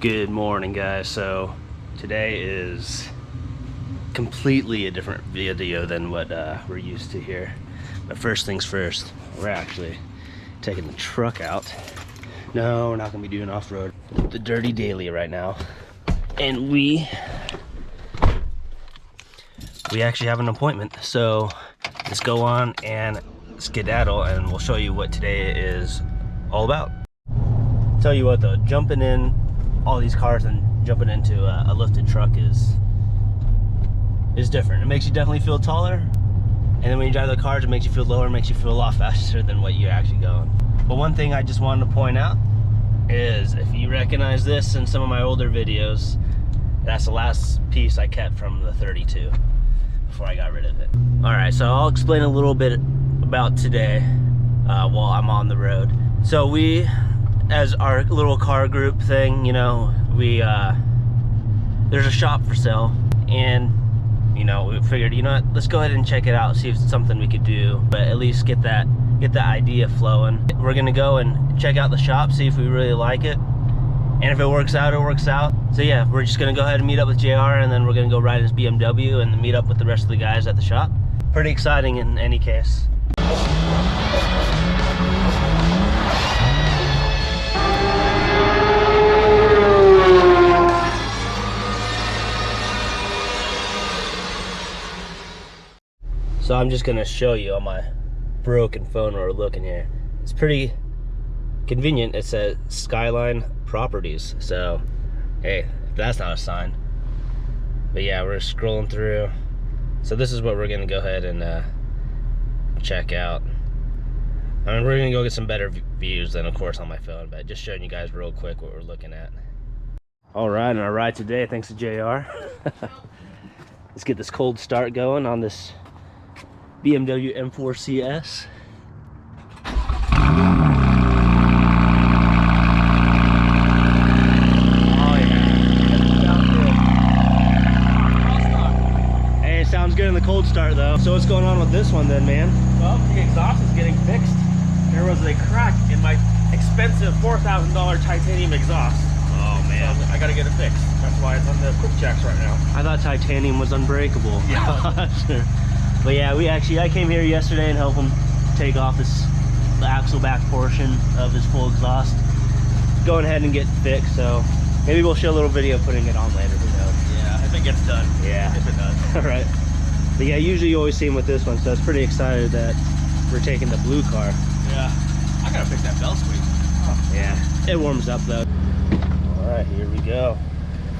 Good morning, guys. So today is completely a different video than what we're used to here. But first things first, we're actually taking the truck out. No, we're not gonna be doing off-road. The dirty daily right now. And we actually have an appointment. So let's go on and skedaddle and we'll show you what today is all about. Tell you what though, jumping in all these cars and jumping into a lifted truck is different. It makes you definitely feel taller, and then when you drive the cars it makes you feel lower, it makes you feel a lot faster than what you're actually going. But one thing I just wanted to point out is, if you recognize this in some of my older videos, that's the last piece I kept from the 32 before I got rid of it. Alright, so I'll explain a little bit about today while I'm on the road. So we, as our little car group thing, you know, there's a shop for sale, and you know, we figured, you know what, let's go ahead and check it out, see if it's something we could do, but at least get the idea flowing. We're gonna go and check out the shop, see if we really like it, and if it works out, it works out. So yeah, we're just gonna go ahead and meet up with JR, and then we're gonna go ride his BMW and meet up with the rest of the guys at the shop. Pretty exciting in any case. So I'm just gonna show you on my broken phone where we're looking here. It's pretty convenient. It says Skyline Properties. So, hey, if that's not a sign. But yeah, we're scrolling through. So this is what we're gonna go ahead and check out. I mean, we're gonna go get some better views than, of course, on my phone, but just showing you guys real quick what we're looking at. All right, and our ride today, thanks to JR. Let's get this cold start going on this BMW M4 CS. Oh yeah, sounds good. Hey, it sounds good in the cold start though. So what's going on with this one then, man? Well, the exhaust is getting fixed. There was a crack in my expensive $4,000 titanium exhaust. Oh man, so I gotta get it fixed. That's why it's on the quick checks right now. I thought titanium was unbreakable. Yeah. Sure. But yeah, I came here yesterday and helped him take off the axle back portion of his full exhaust. Going ahead and get fixed, so maybe we'll show a little video putting it on later, who knows. Yeah, if it gets done. Yeah. If it does. All right. But yeah, usually you always see him with this one, so I was pretty excited that we're taking the blue car. Yeah. I gotta fix that bell squeak. Oh. Yeah, it warms up though. All right, here we go.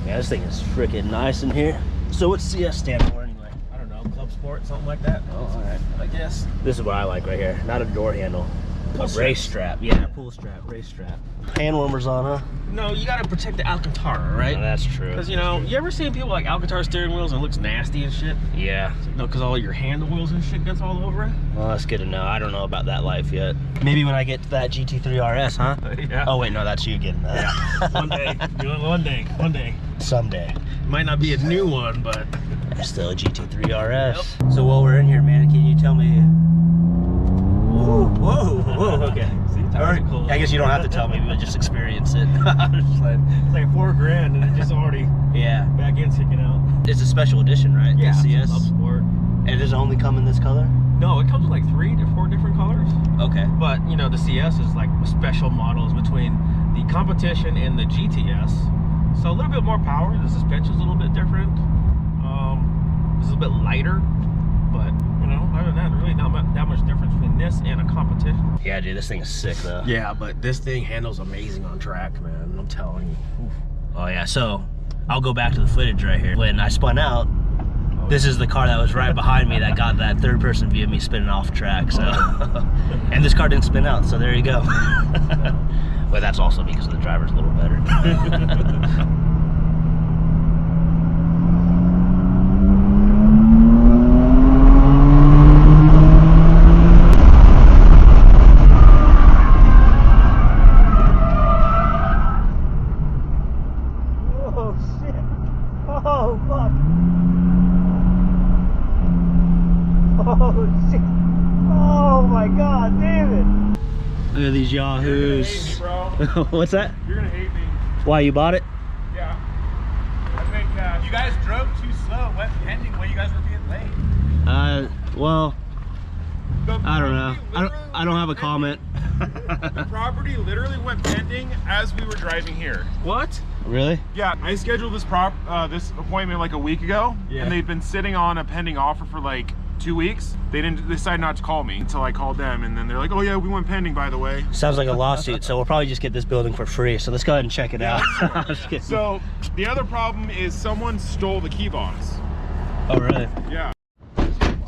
Yeah, this thing is freaking nice in here. So what's CS stand for anyway? I don't know, Club Sport, something like that. Oh, all right. I guess. This is what I like right here. Not a door handle. Pull A race strap. Yeah, pull strap, race strap. Hand warmers on, huh? No, you gotta protect the Alcantara, right? Oh, that's true. Because, you know, you ever seen people like Alcantara steering wheels and it looks nasty and shit? Yeah. No, because all your hand wheels and shit gets all over it? Well, that's good to know. I don't know about that life yet. Maybe when I get to that GT3 RS, huh? Yeah. Oh, wait, no, that's you getting that. Yeah. One day. Someday. Might not be a new one, but There's still a GT3 RS. Yep. So while we're in here, man, can you tell me... Whoa, okay. See, tires are cool. I guess you don't have to tell me, but just experience it. It's like $4 grand and it just already back end sticking out. It's a special edition, right? Yeah, the CS. Club Sport. And does it only come in this color? No, it comes with like 3 to 4 different colors. Okay. But you know, the CS is like special models between the competition and the GTS. So a little bit more power. The suspension's a little bit different. It's a little bit lighter, but you know, other than that, really not that much difference between this and a competition. Yeah, dude, this thing is sick though. Yeah, but this thing handles amazing on track, man. I'm telling you. Oof. Oh yeah, so I'll go back to the footage right here. When I spun out, this is the car that was right behind me that got that third person view of me spinning off track, so. And this car didn't spin out, so there you go. But that's also because the driver's a little better. Oh my god, David! Look at these yahoos. You're gonna hate me, bro. What's that? You're gonna hate me. Why, you bought it? Yeah. I think you guys drove too slow. Went pending while you guys were being late. Well, I don't know. I don't have a comment. The property literally went pending as we were driving here. What? Really? Yeah, I scheduled this this appointment like a week ago, and they've been sitting on a pending offer for like 2 weeks. They didn't decide not to call me until I called them, and then they're like, oh yeah, we went pending, by the way. Sounds like a lawsuit, so we'll probably just get this building for free. So let's go ahead and check it out. So the other problem is someone stole the key box. Oh, really? Yeah.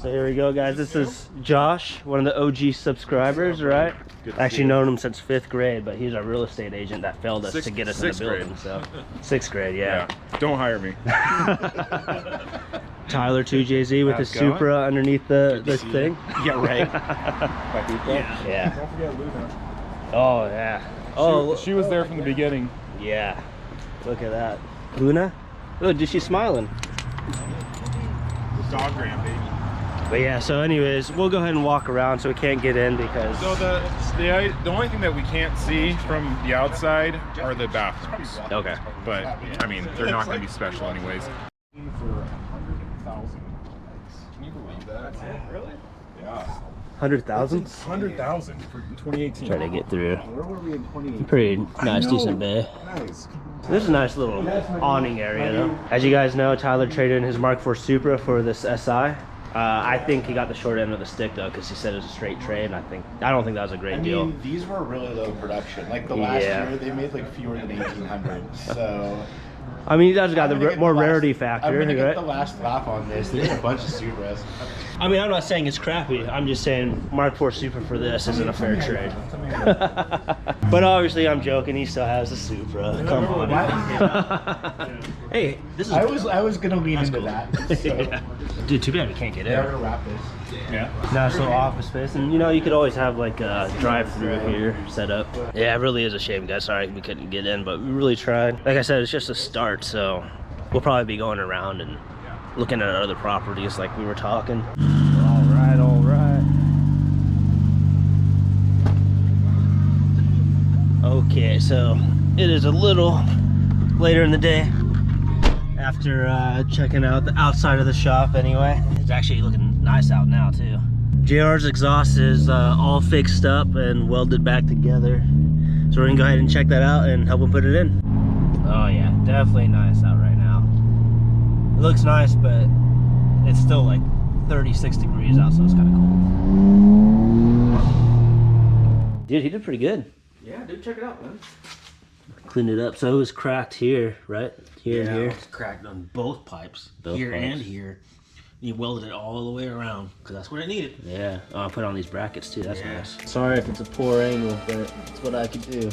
So here we go, guys. This is Josh, one of the OG subscribers, right? Actually known him since 5th grade, but he's our real estate agent that failed us to get us in the building. Grade. So 6th grade, yeah. Don't hire me. Tyler 2JZ with his Supra underneath the thing. Yeah, right. Yeah. Don't forget Luna. Oh yeah. Oh, she was there from the beginning. yeah. Look at that, Luna. Oh, did she smiling? Dog gram, baby. But yeah. So, anyways, we'll go ahead and walk around. So we can't get in because. So the only thing that we can't see from the outside are the bathrooms. Okay. But I mean, they're not going to be special anyways. For 100,000. Can you believe that? Really? Yeah. 100,000? 100,000 for 2018. Try to get through. Where were we in 2018? Pretty nice, decent bay. Nice. This is a nice little awning area though. As you guys know, Tyler traded in his Mk5 Supra for this SI. I think he got the short end of the stick though, because he said it was a straight trade. And I don't think that was a great deal. I mean, these were really low production. Like the last year, they made like fewer than 1,800. So. I mean, you guys got the more rarity factor, I'm gonna right? get the last laugh on this. There's a bunch of Supras. I mean, I'm not saying it's crappy. I'm just saying Mk5 Supra for this isn't a fair trade. But obviously, I'm joking. He still has a Supra. Come on. Hey, this is. I was gonna lean into that. So. Yeah. Dude, too bad we can't get in. We're gonna wrap this. Yeah. Nice little office space, and you know, you could always have like a drive-through here set up. Yeah, it really is a shame, guys. Sorry we couldn't get in, but we really tried. Like I said, it's just a start, so we'll probably be going around and looking at other properties like we were talking. All right, all right. Okay, so it is a little later in the day after checking out the outside of the shop anyway. It's actually looking nice out now too. JR's exhaust is all fixed up and welded back together. So we're gonna go ahead and check that out and help him put it in. Oh yeah, definitely nice out right now. It looks nice, but it's still like 36 degrees out, so it's kind of cold. Dude, he did pretty good. Yeah, dude, check it out, man. Cleaned it up. So it was cracked here, right? Here and here. It's cracked on both pipes. Both here pipes. and here. You welded it all the way around because that's what it needed. Yeah. Oh, I put on these brackets too. That's nice. Sorry if it's a poor angle, but it's what I could do.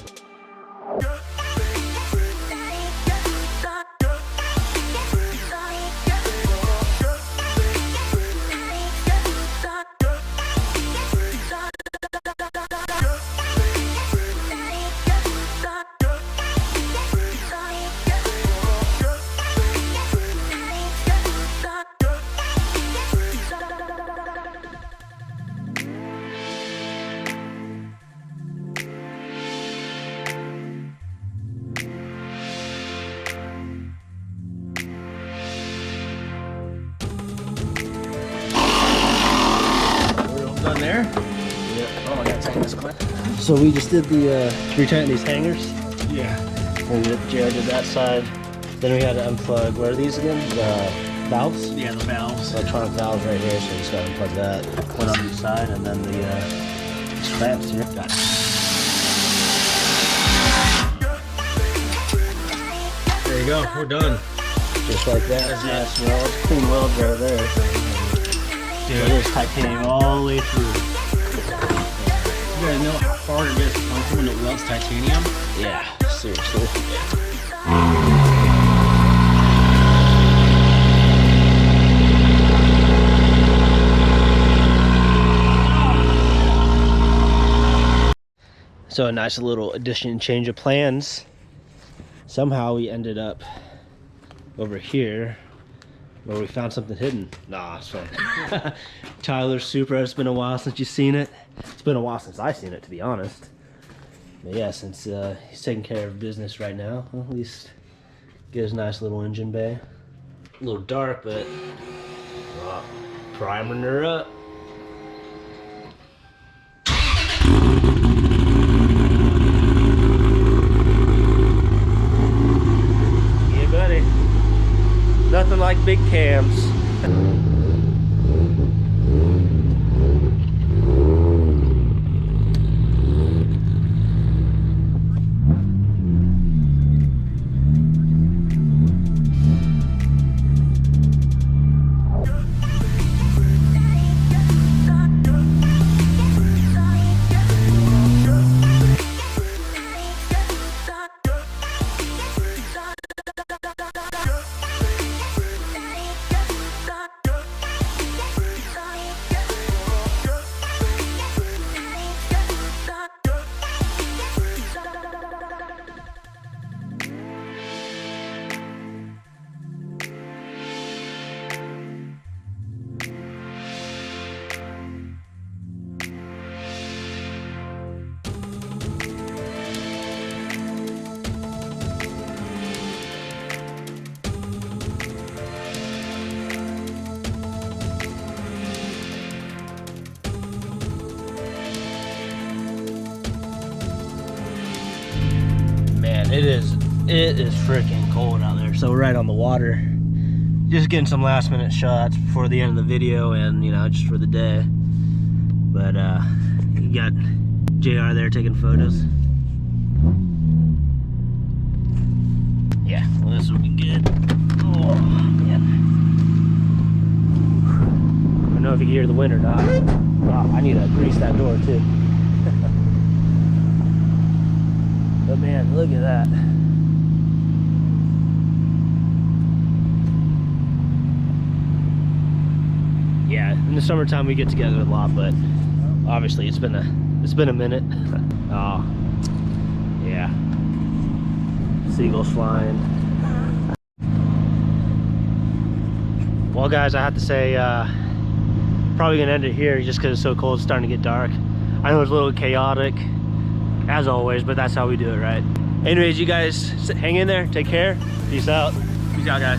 Done there? Yep. Oh, I gotta tighten this clip. So we just did the retighten these hangers. Yeah. And JR did that side. Then we had to unplug. What are these again? The valves? Yeah, the valves. Electronic valves right here. So we just gotta unplug that. Put on the side, and then the clamps here. Got it. There you go. We're done. Just like that. That's nice weld. Clean weld right there. Dude, it is titanium all the way through. You guys know how hard it is to function when it welds titanium? Yeah, seriously. So a nice little addition, change of plans. Somehow we ended up over here where we found something hidden. Nah, it's fun. Tyler's Supra. It's been a while since you've seen it. It's been a while since I've seen it, to be honest. But yeah, since he's taking care of business right now, well, at least Gives a nice little engine bay. A little dark, but priming her up. Yeah, buddy. Nothing like big cams. It is freaking cold out there. So we're right on the water. Just getting some last minute shots before the end of the video and, you know, just for the day. But you got JR there taking photos. Yeah, well, this will be good. Oh, man. I don't know if you can hear the wind or not. Oh, I need to grease that door too. But man, look at that. Yeah, in the summertime we get together a lot, but obviously it's been a minute. Oh, yeah. Seagulls flying. Well, guys, I have to say, probably gonna end it here just because it's so cold. It's starting to get dark. I know it's a little chaotic, as always, but that's how we do it, right? Anyways, you guys hang in there. Take care. Peace out. Peace out, guys.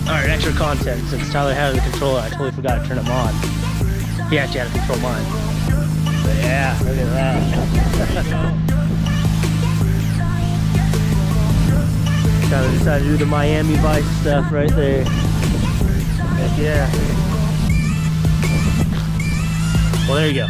Alright, extra content. Since Tyler had the controller, I totally forgot to turn him on. He actually had to control mine. But yeah, look at that. Tyler decided to do the Miami Vice stuff right there. Heck yeah. Well, there you go.